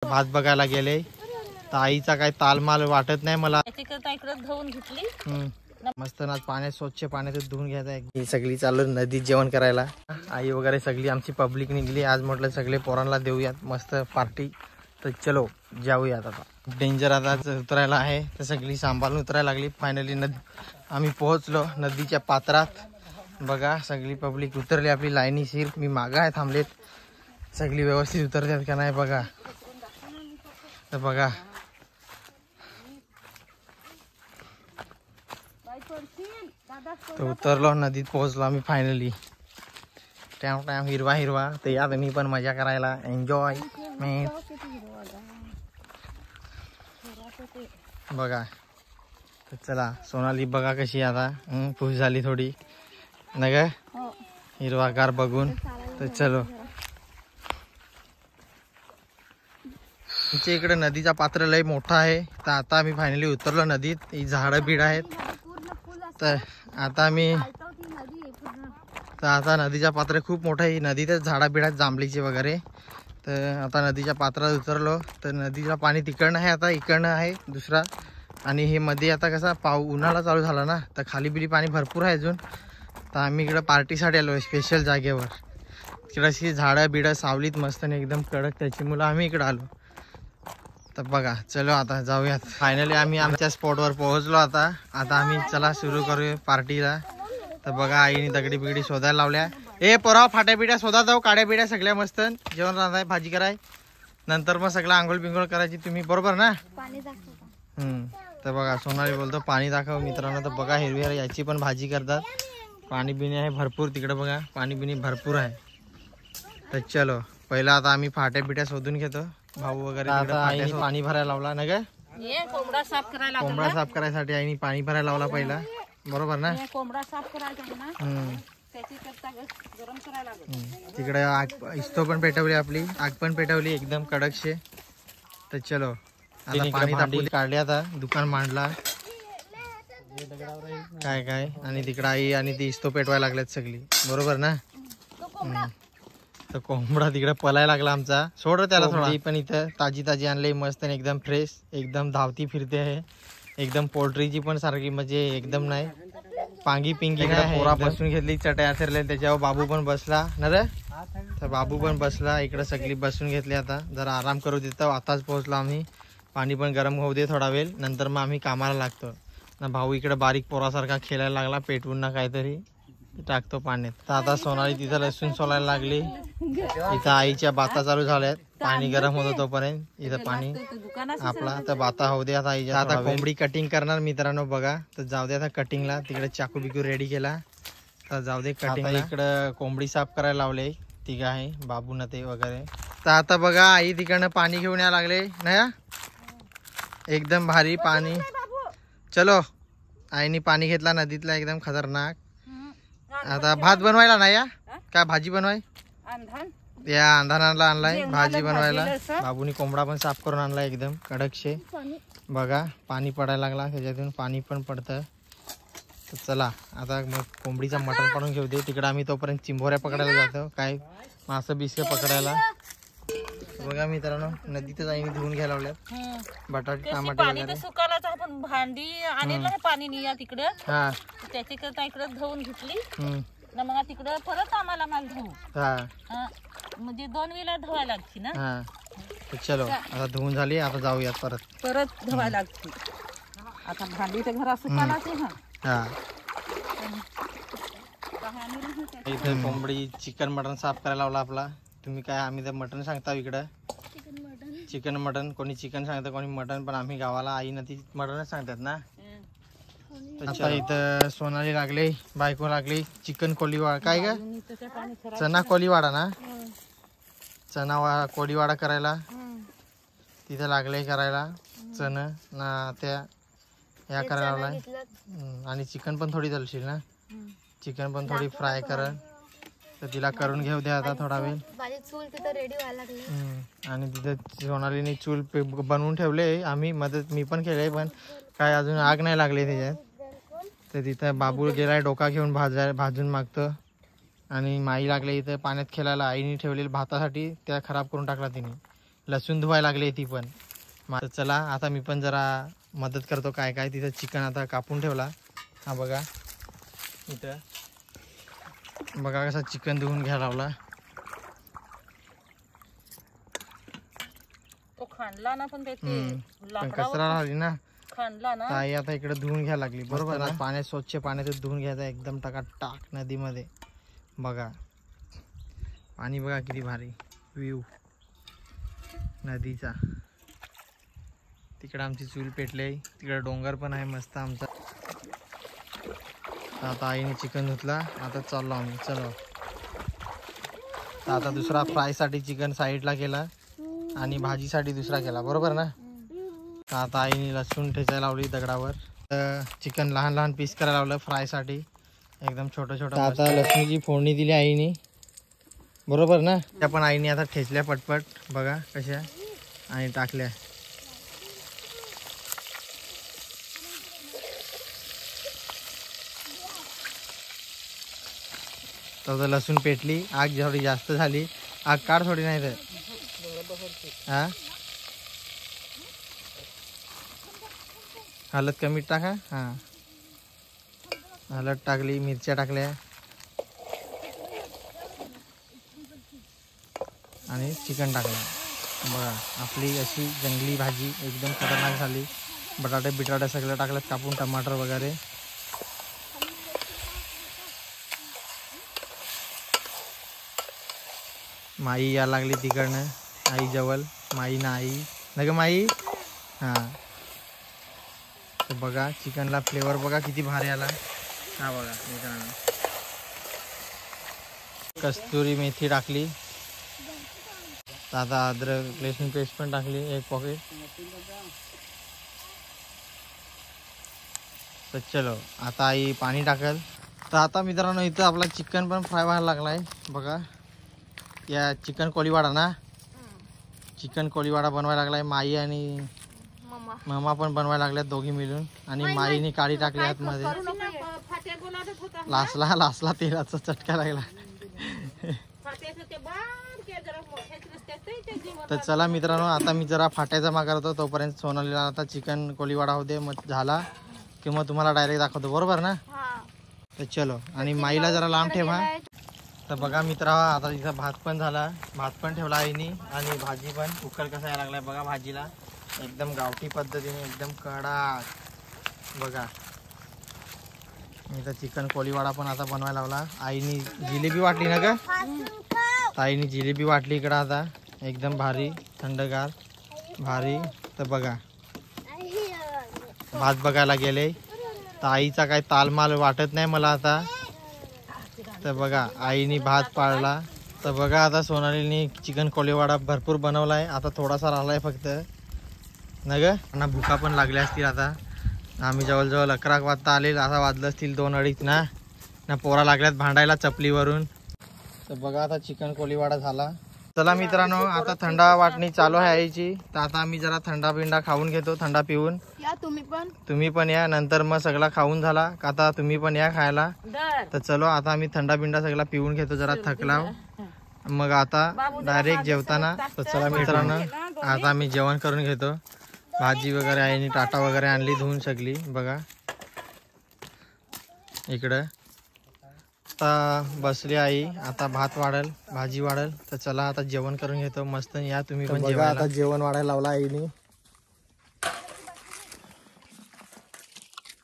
भात बघायला गेले तर आईचा काही तालमाल वाटत नाही मला. मस्त ना पाण्यात स्वच्छ पाण्यात धुवून घ्यायचा. ही सगळी चालू नदीत जेवण करायला. आई वगैरे सगळी आमची पब्लिक निघली. आज म्हटलं सगळे पोरांना देऊयात मस्त पार्टी. तर चलो जाऊयात. आता डेंजर आता उतरायला आहे तर सगळी सांभाळून उतरायला लागली. फायनली आम्ही पोहोचलो नदीच्या पात्रात. बघा सगळी पब्लिक उतरली आपली लाईनीशीर. मी मागा आहे थांबलेत. सगळी व्यवस्थित उतरतात का नाही बघा. तर बघा तर उतरलो नदीत पोहोचलो आम्ही फायनली. टाइम टाइम हिरवा हिरवा. तर या मी पण मजा करायला. एन्जॉय बघा. तर चला सोनाली बघा कशी आता खुश झाली थोडी ना ग हिरवागार बघून. तर चलो आमच्या इकडे नदीचा पात्र लय मोठा आहे. तर आता आम्ही फायनली उतरलो नदीत. ही झाडं बीड आहेत. तर आता नदीचा पात्र खूप मोठा आहे. नदीतच झाडं बीड आहेत जांभळीचे वगैरे. तर आता नदीच्या पात्रात उतरलो. तर नदीचं पाणी तिकडनं आहे आता इकडनं आहे दुसरा. आणि हे मध्ये आता कसा उन्हाळा चालू झाला ना तर खाली बिली पाणी भरपूर आहे अजून. तर आम्ही इकडं पार्टीसाठी आलो स्पेशल जागेवर. इकडं अशी झाडं बिडं सावलीत मस्त आणि एकदम कडक त्याची मुलं आम्ही इकडं आलो. तर बघा चलो आता जाऊयात. फायनली आम्ही आमच्या स्पॉटवर पोहोचलो. आता आम्ही चला सुरू करूया पार्टीला. तर बघा आईने दगडी बिगडी शोधायला लावल्या. ए पोरा फाट्या बिड्या शोधा जाऊ. काड्या बिड्या सगळ्या मस्त. जेवण राहणार भाजी कराय नंतर मग सगळं आंघोळ बिंघोळ करायची तुम्ही बरोबर ना. तर बघा सोनाली बोलतो पाणी दाखव मित्रांनो. तर बघा हिरवी याची पण भाजी करतात. पाणी बिणी आहे भरपूर तिकडे बघा. पाणी बिणी भरपूर आहे. तर चलो पहिला आता आम्ही फाट्या बिट्या शोधून घेतो. भाऊ वगैरे पाणी भरायला लावला ना ग. कोंबडा साफ करायसाठी आईने पाणी भरायला लावला पहिला बरोबर ना. कोंबडा साफ करायचा ना गरम करायला. तिकडे इस्तो पण पेटवली आपली. आग पण पेटवली एकदम कडकशे. तर चलो आता पाणी तापली काढले. आता दुकान मांडला काय काय. आणि तिकडे आई आणि ती इस्तो पेटवायला लागल्यात सगळी बरोबर ना. तर कोंबडा तिकडे पलायला लागला आमचा. सोड त्याला थोडा. पण इथं ताजी ताजी आणली मस्त आणि एकदम फ्रेश एकदम धावती फिरते आहे. एकदम पोल्ट्रीची पण सारखी म्हणजे एकदम नाही पांगी पिंगी नाही. पोरा बसून घेतली चटया फिरले त्याच्यावर. बाबू पण बसला ना रे. तर बाबू पण बसला इकडे सगळी बसून घेतली. आता जरा आराम करू देतो. आताच पोहोचलो आम्ही. पाणी पण गरम होऊ दे थोडा वेळ नंतर मग आम्ही कामाला लागतो ना. भाऊ इकडे बारीक पोरासारखा खेळायला लागला. पेटवून ना काहीतरी टाकतो पाण्यात. तर आता सोनाली तिथं लसूण सोलायला लागली. इथं आईच्या बाता चालू झाल्यात. पाणी गरम होतं तोपर्यंत इथं पाणी आपला तर बाता होऊ दे. आता आईच्या आता कोंबडी कटिंग करणार मित्रांनो बघा. तर जाऊ दे आता कटिंगला. तिकडे चाकू बिकू रेडी केला. तर जाऊ दे कटिंग. इकडं कोंबडी साफ करायला लावले. तिघ आहे बाबू न ते वगैरे. तर आता बघा आई तिकडनं पाणी घेऊन यायला लागले ना. एकदम भारी पाणी. चलो आईने पाणी घेतला नदीतला एकदम खतरनाक. आता भात बनवायला ना या काय भाजी बनवाय या अंधानाला आणलाय भाजी बनवायला. बाबूनी कोंबडा पण साफ करून आणलाय एकदम कडकशे. बघा पाणी पडायला लागला त्याच्यातून पाणी पण पडतं. तर चला आता मग कोंबडीचा मटण पडून घेऊ दे. तिकडे आम्ही तोपर्यंत चिंबोऱ्या पकडायला जातो काय मासं बिसं पकडायला. बघा मित्रांनो नदीतच आईने धुवून घ्यायला लावल्यात बटाटे टमाटे वगैरे. सुकायला आपण भांडी आणलं पाणी निया तिकडे. हा त्याची करता इकडे धुवून घेतली ना. मग तिकडे परत आम्हाला माल धुवू. म्हणजे 2 वेळा धुवायला लागते ना. तर चलो आता धुवून झाली. आता जाऊयात परत धुवायला लागते. आता भांडी तर घरात सुकायलाच हा. इथे कोंबडी चिकन मटन साफ करायला लावला आपला. तुम्ही काय आम्ही तर मटन सांगता इकडं. चिकन मटन कोणी चिकन सांगतं कोणी मटन. पण आम्ही गावाला आई ना ती मटनच सांगतात ना. आता इथं सोनाली लागले बायको लागली चिकन कोलीवाडा काय ग चना कोलीवाडा ना. चना कोलीवाडा करायला तिथे लागले करायला. चण ना त्या या करायला लावलाय. आणि चिकन पण थोडी चालशील ना. चिकन पण थोडी फ्राय कर. तर तिला करून घेऊ द्या आता थोडा वेळ. आणि तिथे सोनालीने चूल बनवून ठेवले. आम्ही मदत मी पण केले पण काय अजून आग नाही लागली त्याच्यात. तर तिथं बाबू गेलाय डोका घेऊन भाजून मागतो. आणि माई लागले इथं पाण्यात खेळायला. आईने ठेवलेल्या भातासाठी त्या खराब करून टाकला तिने. लसूण धुवायला लागले ती पण. तर चला आता मी पण जरा मदत करतो. काय काय तिथं चिकन आता कापून ठेवला. हा बघा इथं बघा कसा चिकन धुवून घ्यायला लावला. तो खांडला ना पण त्याचे पण कचरा राहिली ना खांडला ना ताई आता इकडे धुवून घ्यायला लागली. बरोबर ना, पाण्यात स्वच्छ पाण्यात धुवून घ्यायचं एकदम टाक नदीमध्ये. बघा पाणी बघा किती भारी व्ह्यू नदीचा. तिकडे आमची चूल पेटले, तिकडे डोंगर पण आहे मस्त आमचा. आता आईने चिकन धुतला. आता चाललो आम्ही. चलो आता दुसरा फ्रायसाठी चिकन साईडला केला आणि भाजीसाठी दुसरा केला. बरोबर ना. आता आईने लसूण ठेचायला लावली दगडावर. चिकन लहान लहान पीस करायला लावलं फ्रायसाठी एकदम छोटं छोटं. आता लसूणची फोडणी दिली आईने. बरोबर ना. त्या पण आईने आता ठेचल्या पटपट बघा कशा आणि टाकल्या. तर लसूण पेटली. आग थोडी जास्त झाली. आग काढ थोडी नाही तर हा हळद कमी टाका. हा हळद टाकली, मिरच्या टाकल्या आणि चिकन टाकलं. बघा आपली अशी जंगली भाजी एकदम खतरनाक झाली. बटाटे बिटाटे सगळं टाकलं कापून, टमाटर वगैरे. माई यायला लागली तिकडनं आई जवळ. माई ना आई न ग माई. हा तर बघा चिकनला फ्लेवर बघा किती भारी आला. हा बघा मित्रांनो कस्तुरी मेथी टाकली. आता अद्रक लसूण पेस्ट पण टाकली 1 पॉकेट. तर चलो आता आई पाणी टाकल. तर आता मित्रांनो इथं आपला चिकन पण फ्राय व्हायला लागलाय. बघा या चिकन कोळीवाडा ना, चिकन कोळीवाडा बनवायला लागलाय. माई आणि मामा पण बनवायला लागल्यात दोघी मिळून. आणि माईने काळी टाकली आतमध्ये. लासला तेलाचा चटका लागला. तर चला मित्रांनो आता मी जरा फाट्या जमा करतो. तोपर्यंत सोनालीला आता चिकन कोळीवाडा होते. मग झाला की मग तुम्हाला डायरेक्ट दाखवतो. बरोबर ना. तर चलो आणि माईला जरा लांब ठेवा. तर बघा मित्रा आता तिचा भात पण झाला. भात पण ठेवला आईनी आणि भाजी पण. कुकर कसा यायला लागलाय बघा भाजीला. एकदम गावठी पद्धतीने एकदम कडक. बघा मी तर चिकन कोळीवाडा पण आता बनवायला लावला. आईनी जिलेबी वाटली ना ग. आईनी जिलेबी वाटली इकडं आता एकदम भारी थंडगार भारी. तर बघा भात बघायला गेले तर आईचा काही तालमाल वाटत नाही मला आता. तर बघा आईनी भात पाळला. तर बघा आता सोनालीने चिकन कोळीवाडा भरपूर बनवलाय. आता थोडासा राहिलाय फक्त ना ग. ना भुका पण लागल्या असतील आता. आम्ही जवळजवळ 11 वाजता आले. आता वाजलं असतील 2-2:30 ना पोरा लागल्यात भांडायला चपलीवरून. तर बघा आता चिकन कोळीवाडा झाला. चला मित्रांनो आता थंडा वाटणी चालू आहे आईची. तर आता आम्ही जरा थंडा बिंडा खाऊन घेतो. थंडा पिऊन या तुम्ही पण या. नंतर मग सगळा खाऊन झाला का आता तुम्ही पण या खायला. तर चलो आता आम्ही थंडा बिंडा सगळा पिऊन घेतो. जरा थकलाव मग आता डायरेक्ट जेवताना. तर चला मित्रांनो आता आम्ही जेवण करून घेतो. भाजी वगैरे आईने टाटा वगैरे आणली धुवून सगळी. बघा इकडं आता बसली आई. आता भात वाढल भाजी वाढल. तर चला आता जेवण करून घेतो मस्त. या तुम्ही पण जेवा. आता जेवण वाढायला लावला आईने.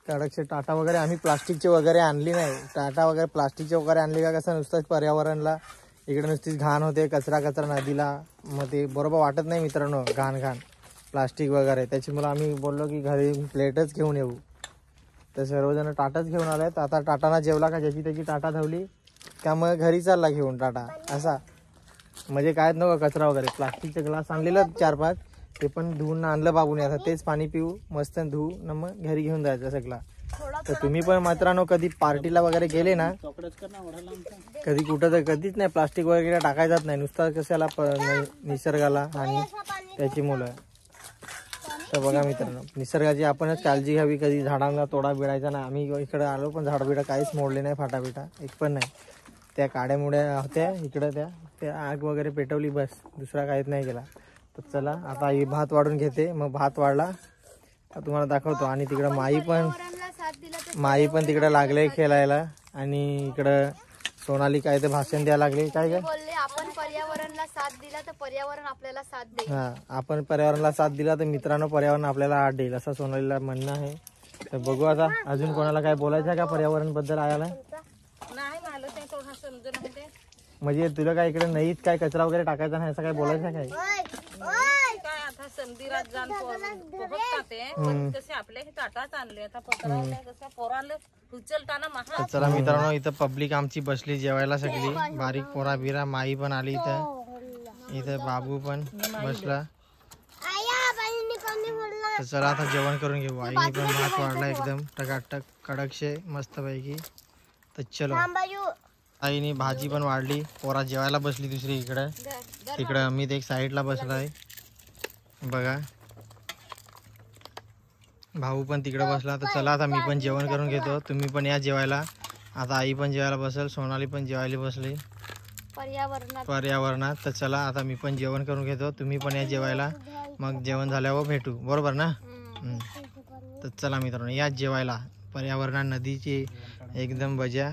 कडकचे टाटा वगैरे आम्ही प्लास्टिकचे वगैरे आणली नाही. टाटा वगैरे प्लास्टिकचे वगैरे आणली का कसं नुसतंच पर्यावरणला इकडे नुसतीच घाण होते. कचरा नदीला. मग ते बरोबर वाटत नाही मित्रांनो घाण प्लास्टिक वगैरे. त्याच्यामुळे आम्ही बोललो की घरी प्लेटच घेऊन येऊ. तर सर्वजण टाटाच घेऊन आले. तर आता टाटाना जेवला का ज्याची त्याची टाटा ठेवली त्यामुळे घरी चालला घेऊन टाटा असा. म्हणजे काय नको कचरा वगैरे. प्लास्टिकचे ग्लास आणलेलं 4-5 ते पण धुवून आणलं बाबूने. आता तेच पाणी पिऊ मस्त धुवू न मग घरी घेऊन जायचं सगळा. तर तुम्ही पण मित्रांनो कधी पार्टीला वगैरे गेले ना कधी कुठं तर कधीच नाही प्लास्टिक वगैरे टाकायचाच नाही. नुसता कशाला निसर्गाला आणि त्याची मुलं. तर बघा मित्रांनो निसर्गाची आपणच काळजी घ्यावी. कधी झाडांना तोडा बिडायचा ना. आम्ही इकडे आलो पण झाडबिडा काहीच मोडले नाही. फाटाबिटा एक पण नाही. त्या काड्यामुड्या होत्या इकडं त्या आग वगैरे पेटवली बस. दुसरा काहीच नाही केला. तर चला आता आई भात वाढून घेते, मग भात वाढला तर तुम्हाला दाखवतो. आणि तिकडं माई पण तिकडं लागले खेळायला आणि इकडं सोनाली काय ते भाषण द्यायला लागले. काय काय बोलले आपण पर्यावरणाला साथ दिला तर पर्यावरण आपल्याला साथ देईल. हा, आपण पर्यावरणाला साथ दिला तर मित्रांनो पर्यावरण आपल्याला आठ देईल असं सोनालीला म्हणणं आहे. तर बघू आता अजून कोणाला काय बोलायचं आहे का पर्यावरण बद्दल आयाला? नाही मला ते थोडं समजून होते. म्हणजे तुला काय इकडे नाहीत काय कचरा वगैरे टाकायचा नाही असं काय बोलायचं काय? काय आता संधिरात जाण पोहोचतात ते पण कसे आपले हे ताटात आणले आता पत्रावले कसं पोरांना उचलताना महा. तर चला मित्रांनो इथं पब्लिक आमची बसली जेवायला सगळी, बारीक पोरा बिरा. माई पण आली इथं बाबू पण बसला. तर चला आता जेवण करून घेऊ. आईने पण भात वाढला एकदम टकाटक कडकशे मस्त पैकी. तर चलो आईने भाजी पण वाढली, पोरा जेवायला बसली दुसरी इकडं. तिकडं अमित एक साईडला बसलाय बघा, भाऊ पण तिकडे बसला. तर चला आता मी पण जेवण करून घेतो, तुम्ही पण या जेवायला. आता आई पण जेवायला बसेल, सोनाली पण जेवायला बसली पर्यावरणात. तर चला आता मी पण जेवण करून घेतो, तुम्ही पण या जेवायला. मग जेवण झाल्यावर भेटू, बरोबर ना? तर चला मित्रांनो या जेवायला पर्यावरणात नदीची एकदम बजा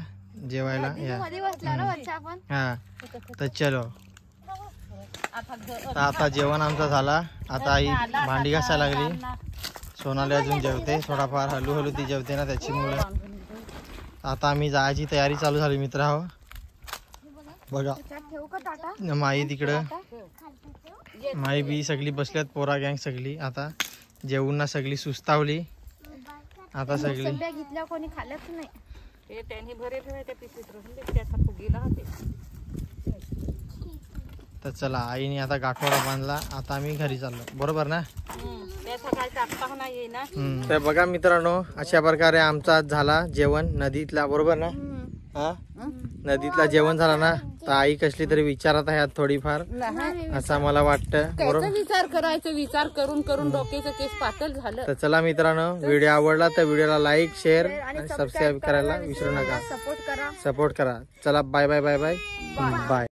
जेवायला या. हा तर चलो आता जेवण आमचं झाला. आता आई भांडी घासायला लागली, सोनाली अजून जेवते थोडाफार, हळूहळू ती जेवते ना त्याच्यामुळे. आता आम्ही जायची तयारी चालू झाली मित्र. हो बघा माई तिकडं, माई बी सगळी बसल्यात, पोरा गँग सगळी. आता जेवून ना सगळी सुस्तावली आता सगळी. घेतल्या कोणी खाल्लंच नाही ते त्यांनी भरे ठेवायच्या पिशवीत राहून दे, त्याचा फुगीला होते. तर चला आईने आता गाठोडा बांधला, आता आम्ही घरी चाललो, बरोबर ना? तर बघा मित्रांनो अशा प्रकारे आमचा झाला जेवण नदीतला, बरोबर ना? हा नदीतला जेवण झाला ना. तर आई कसली तरी विचारात आहे थोडीफार असं मला वाटतं, बरोबर? विचार करून करून डोक्याचं केस पातळ झालं. तर चला मित्रांनो व्हिडिओ आवडला तर व्हिडिओला लाईक शेअर आणि सबस्क्राईब करायला विसरू नका. सपोर्ट करा. चला bye bye bye bye bye.